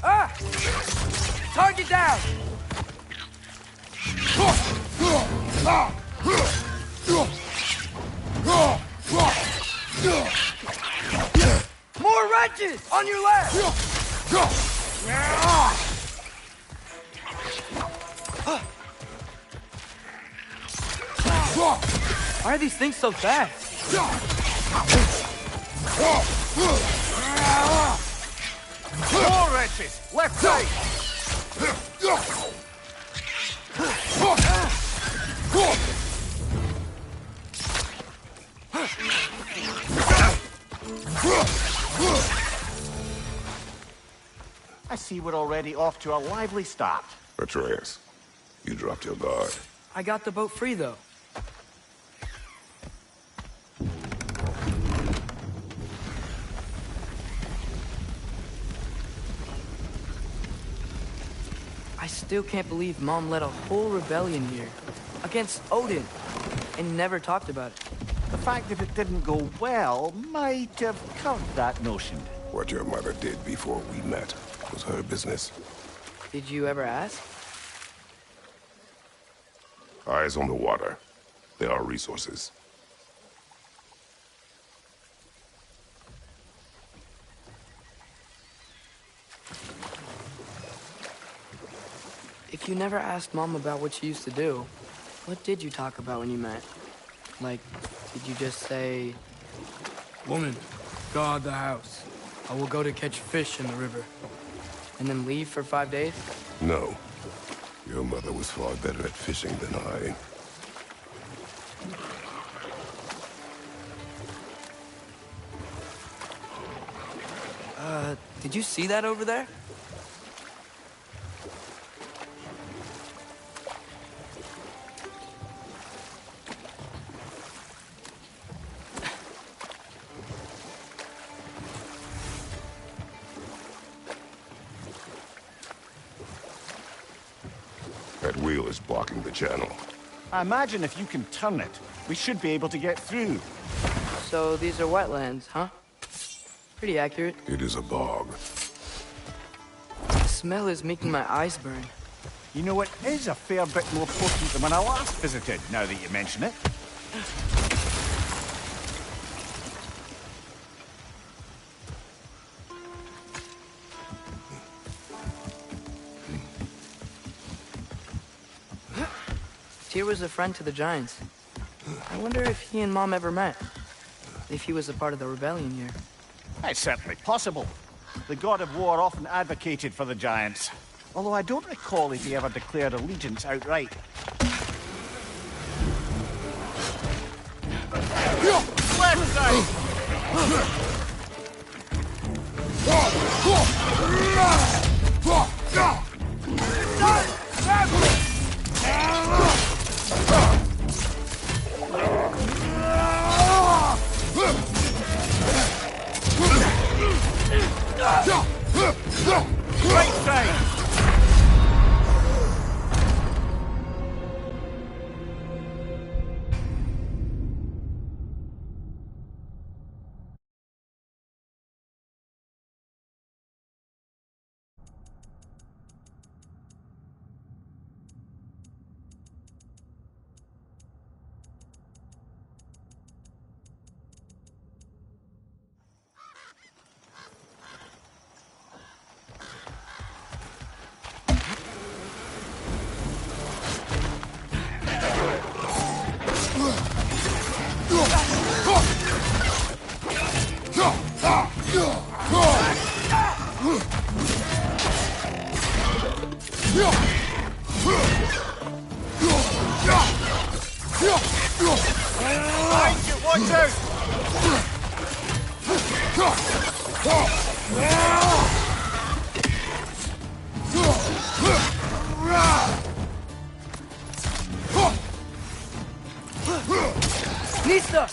Ah! Target down! More wrenches! On your left! Why are these things so fast? More wrenches! Left side! I see we're already off to a lively start. Atreus, you dropped your guard. I got the boat free, though. I still can't believe Mom led a whole rebellion here. Against Odin. And never talked about it. The fact that it didn't go well might have covered that notion. What your mother did before we met was her business. Did you ever ask? Eyes on the water. There are resources. If you never asked Mom about what she used to do, what did you talk about when you met? Like, did you just say, "Woman, guard the house. I will go to catch fish in the river," and then leave for 5 days? No. Your mother was far better at fishing than I. Did you see that over there? That wheel is blocking the channel. I imagine if you can turn it, we should be able to get through. So these are wetlands, huh? Pretty accurate. It is a bog. The smell is making my eyes burn. You know, it is a fair bit more potent than when I last visited, now that you mention it. Tyr was a friend to the Giants. I wonder if he and Mom ever met. If he was a part of the rebellion here. It's certainly possible. The god of war often advocated for the Giants. Although I don't recall if he ever declared allegiance outright. Left side! Right side! Watch out! Nista!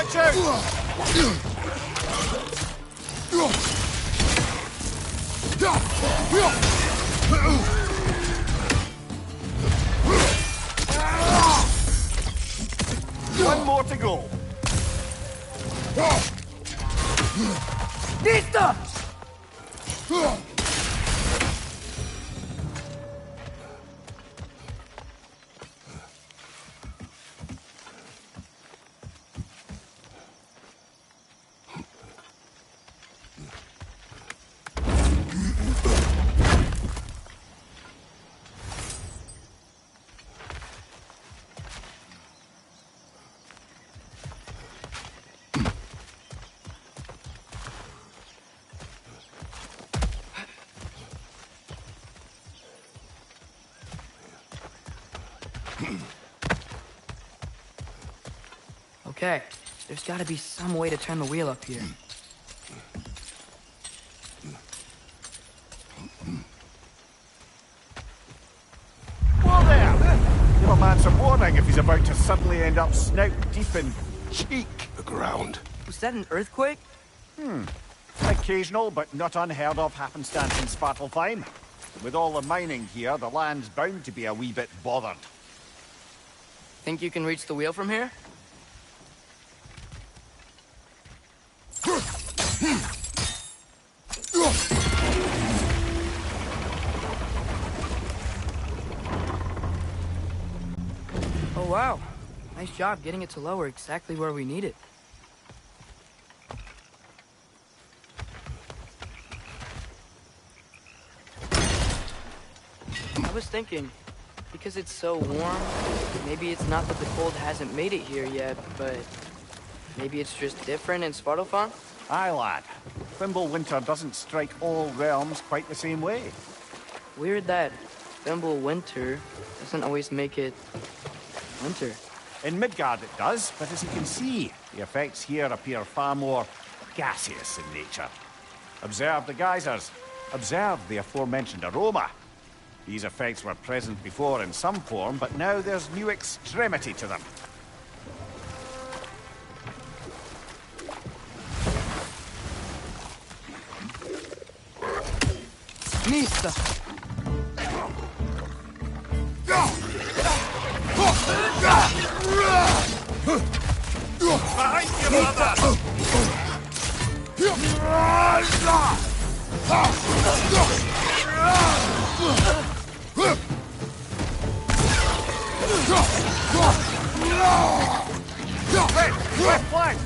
Watch out! One more to go. Nista! Okay, there's gotta be some way to turn the wheel up here. Whoa there! Give a man some warning if he's about to suddenly end up snout deep in cheek. The ground. Was that an earthquake? Occasional, but not unheard of happenstance in Svartalfheim. With all the mining here, the land's bound to be a wee bit bothered. Think you can reach the wheel from here? Oh wow, nice job getting it to lower exactly where we need it. I was thinking, because it's so warm, maybe it's not that the cold hasn't made it here yet, but maybe it's just different in Svartalfheim? Aye, lad. Thimble winter doesn't strike all realms quite the same way. Weird that Thimble winter doesn't always make it winter. In Midgard it does, but as you can see, the effects here appear far more gaseous in nature. Observe the geysers. Observe the aforementioned aroma. These effects were present before in some form, but now there's new extremity to them. Nista! Behind you, brother! Left flank!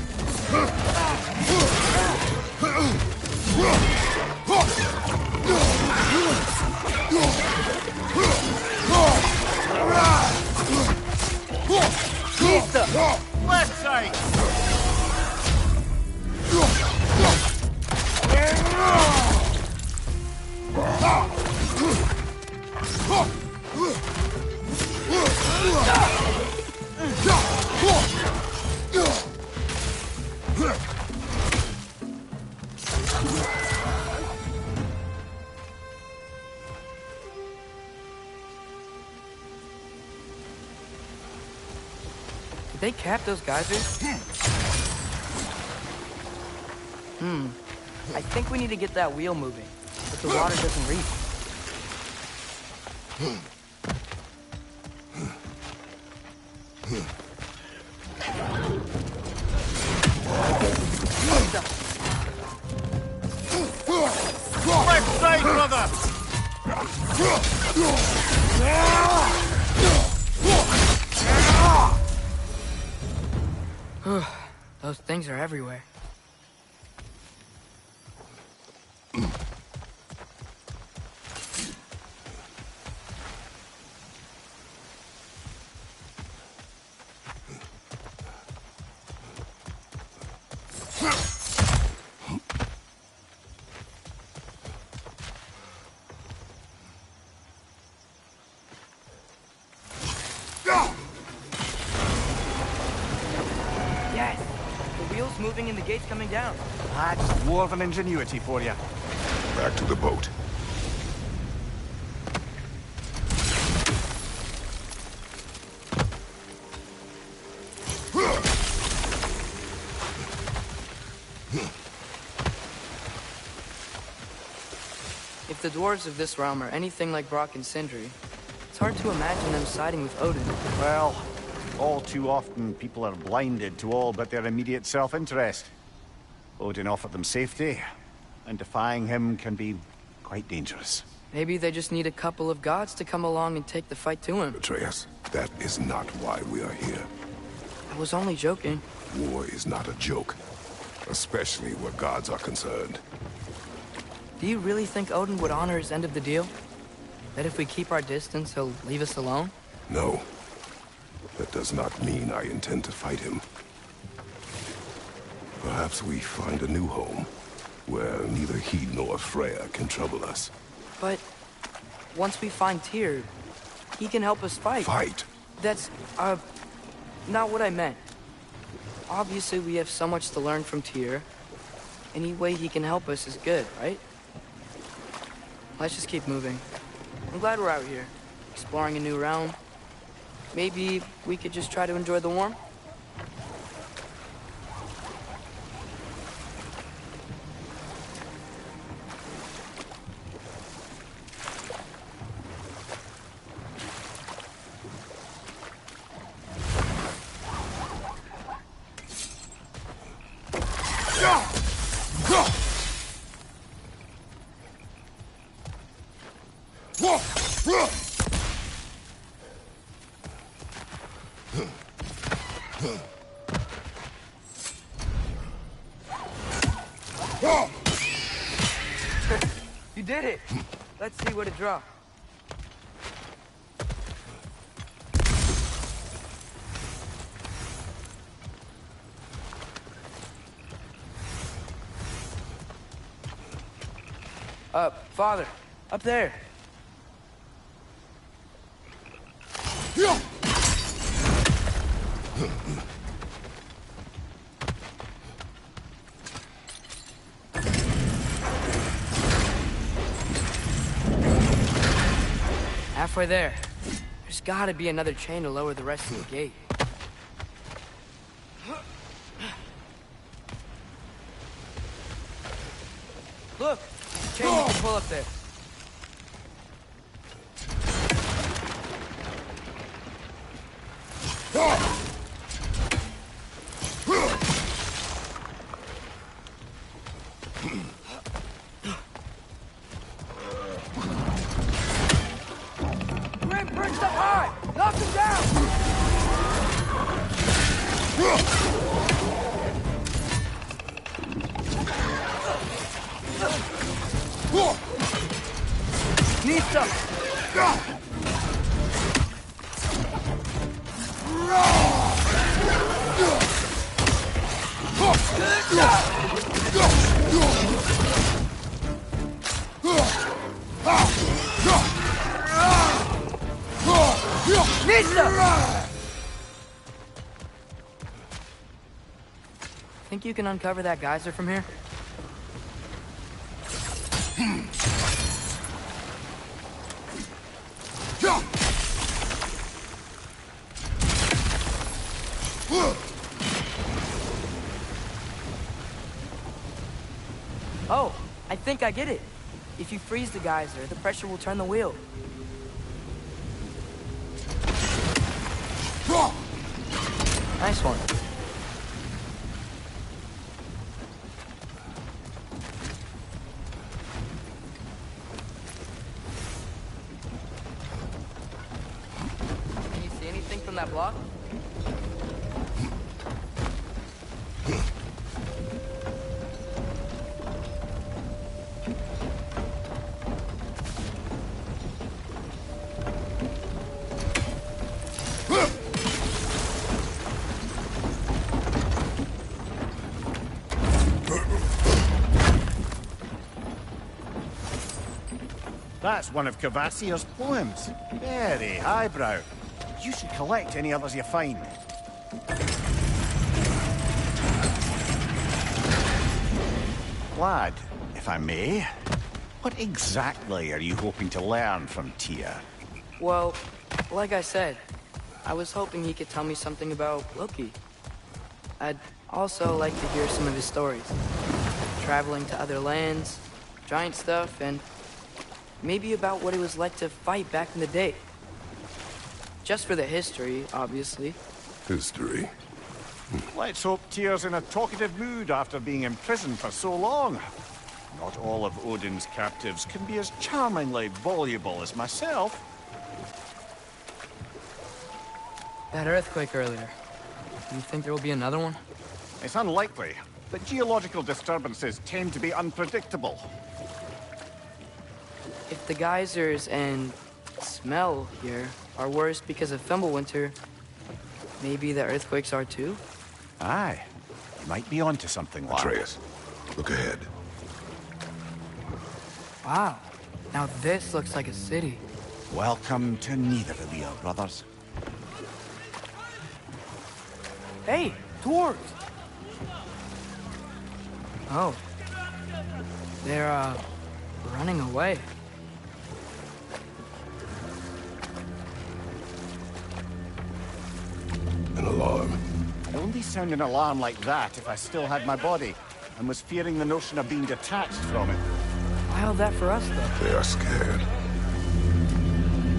Left side! Did they cap those geysers? I think we need to get that wheel moving, but the water doesn't reach. Left side, brother! Those things are everywhere. Yes! The wheel's moving and the gate's coming down. That's dwarven ingenuity for you. Back to the boat. If the dwarves of this realm are anything like Brock and Sindri, it's hard to imagine them siding with Odin. Well, all too often people are blinded to all but their immediate self-interest. Odin offered them safety, and defying him can be quite dangerous. Maybe they just need a couple of gods to come along and take the fight to him. Atreus, that is not why we are here. I was only joking. War is not a joke, especially where gods are concerned. Do you really think Odin would honor his end of the deal? That if we keep our distance, he'll leave us alone? No. That does not mean I intend to fight him. Perhaps we find a new home, where neither he nor Freya can trouble us. But once we find Tyr, he can help us fight. Fight? That's, not what I meant. Obviously, we have so much to learn from Tyr. Any way he can help us is good, right? Let's just keep moving. I'm glad we're out here, exploring a new realm. Maybe we could just try to enjoy the warmth? You did it! Let's see what it dropped. Father, up there. Halfway there. There's gotta be another chain to lower the rest of the gate. Look! Chain you can pull up there. Grim perched up high! Knock him down! Need some! Think you can uncover that geyser from here? Oh, I think I get it. If you freeze the geyser, the pressure will turn the wheel. Nice one. Can you see anything from that block? That's one of Kvasir's poems. Very highbrow. You should collect any others you find. Lad, if I may, what exactly are you hoping to learn from Tyr? Well, like I said, I was hoping he could tell me something about Loki. I'd also like to hear some of his stories. traveling to other lands, giant stuff, and maybe about what it was like to fight back in the day. Just for the history, obviously. History. Let's hope Tyr's in a talkative mood after being imprisoned for so long. Not all of Odin's captives can be as charmingly voluble as myself. That earthquake earlier. Do you think there will be another one? It's unlikely, but geological disturbances tend to be unpredictable. If the geysers and smell here are worse because of Fimbulwinter, maybe the earthquakes are too? Aye. You might be onto something, lad. Atreus, look ahead. Wow. Now this looks like a city. Welcome to Nidavellir, brothers. Hey, dwarves! Oh. They're, running away. An alarm. I'd only sound an alarm like that if I still had my body, and was fearing the notion of being detached from it. Why all that for us, though? They are scared.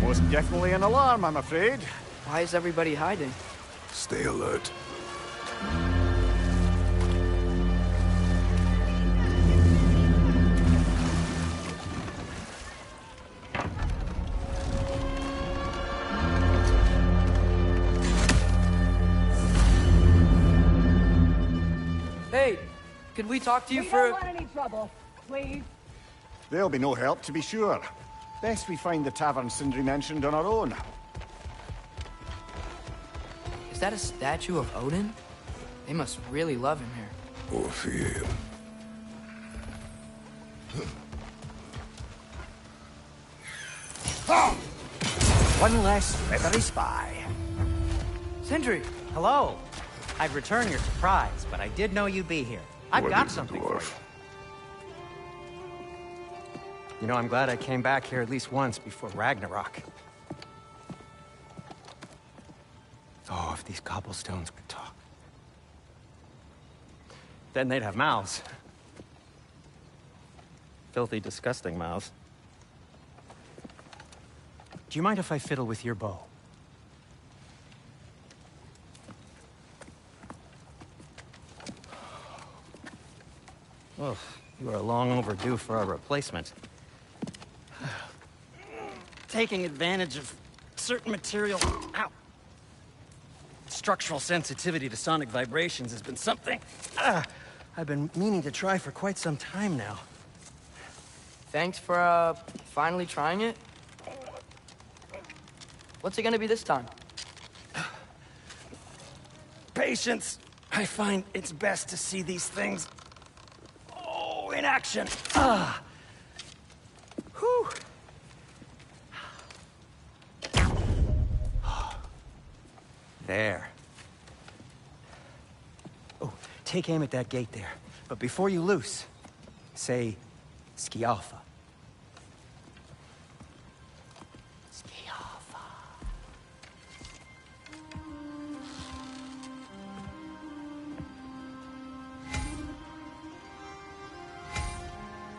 Most definitely an alarm, I'm afraid. Why is everybody hiding? Stay alert. Hey, could we talk to you We for... don't want any trouble, please. There'll be no help, to be sure. Best we find the tavern Sindri mentioned on our own. Is that a statue of Odin? They must really love him here. Or fear him. One less feathery spy. Sindri! Hello. I'd return your surprise, but I did know you'd be here. I've What got is a something for dwarf? you. You know, I'm glad I came back here at least once before Ragnarok. Oh, if these cobblestones could talk. Then they'd have mouths. Filthy, disgusting mouths. Do you mind if I fiddle with your bow? Oh, you are long overdue for a replacement. Taking advantage of certain material... Ow! Structural sensitivity to sonic vibrations has been something I've been meaning to try for quite some time now. Thanks for, finally trying it. What's it gonna be this time? Patience. I find it's best to see these things... Oh, in action. Ah. Whew. There. Oh, take aim at that gate there. But before you loose, say, Skialfa. Skialfa.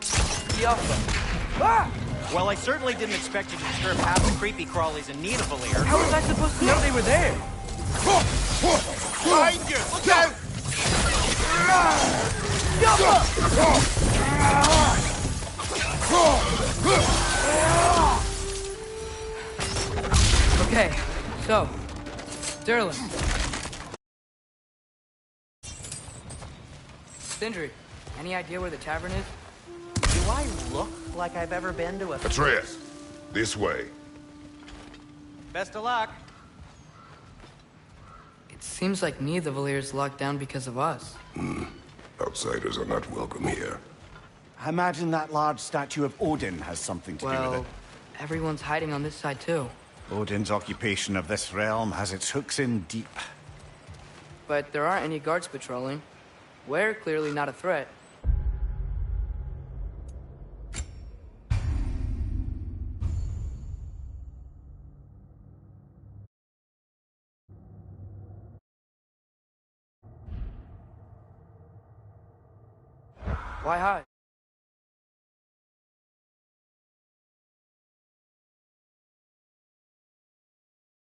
Skialfa. Ah! Well, I certainly didn't expect you to disturb half the creepy crawlies in Nidavellir. How was I supposed to know they were there? Behind you! Look out! Okay, so, Durlin. Sindri, any idea where the tavern is? Do I look like I've ever been to a... Atreus, this way. Best of luck. It seems like Nidavellir's locked down because of us. Outsiders are not welcome here. I imagine that large statue of Odin has something to do with Well, it. everyone's hiding on this side too. Odin's occupation of this realm has its hooks in deep. But there aren't any guards patrolling. We're clearly not a threat. Why hide?